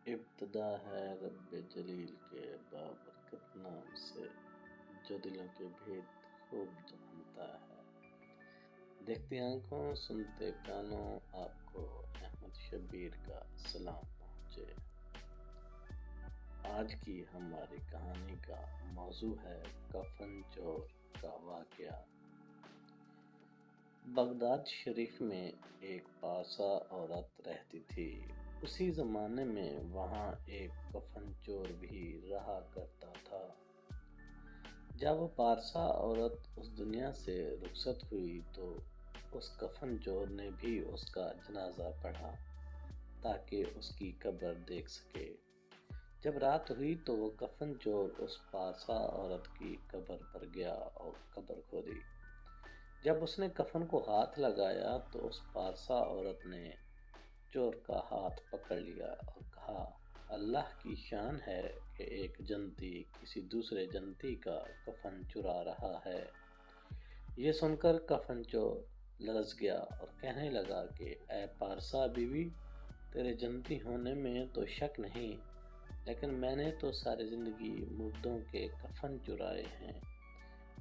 ابتدا ہے رب جلیل کے بابرکت نام سے، جو دلوں کے بھید خوب جانتا ہے۔ دیکھتی آنکھوں سنتے کانوں، آپ کو احمد شبیر کا سلام پہنچے۔ آج کی ہماری کہانی کا موضوع ہے کفن چور کا واقعہ۔ بغداد شریف میں ایک پارسا عورت رہتی تھی۔ اسی زمانے میں وہاں ایک کفن چور بھی رہا کرتا تھا۔ جب وہ پارسا عورت اس دنیا سے رخصت ہوئی تو اس کفن چور نے بھی اس کا جنازہ پڑھا تاکہ اس کی قبر دیکھ سکے۔ جب رات ہوئی تو وہ کفن چور اس پارسا عورت کی قبر پر گیا اور قبر کھودی۔ جب اس نے کفن کو ہاتھ لگایا تو اس پارسا عورت نے چور کا ہاتھ پکڑ لیا اور کہا، اللہ کی شان ہے کہ ایک جنتی کسی دوسرے جنتی کا کفن چرا رہا ہے۔ یہ سن کر کفن چور لرز گیا اور کہنے لگا کہ اے پارسا بیوی، تیرے جنتی ہونے میں تو شک نہیں، لیکن میں نے تو ساری زندگی مردوں کے کفن چرائے ہیں،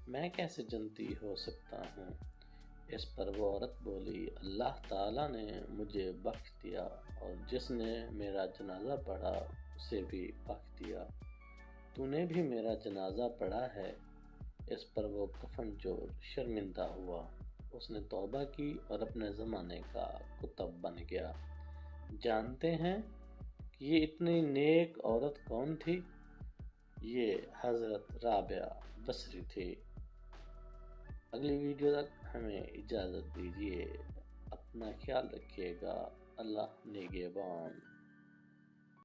میں کیسے جنتی ہو سکتا ہوں؟ اس پر وہ عورت بولی، اللہ تعالیٰ نے مجھے بخش دیا اور جس نے میرا جنازہ پڑھا اسے بھی بخش دیا، تو نے بھی میرا جنازہ پڑھا ہے۔ اس پر وہ کفن چور شرمندہ ہوا۔ اس نے توبہ کی اور اپنے زمانے کا کتب بن گیا۔ جانتے ہیں کہ یہ اتنی نیک عورت کون تھی؟ یہ حضرت رابعہ بصری تھی۔ اگلی ویڈیو تک ہمیں اجازت دیجیے۔ اپنا خیال رکھیے گا۔ اللہ نگہبان۔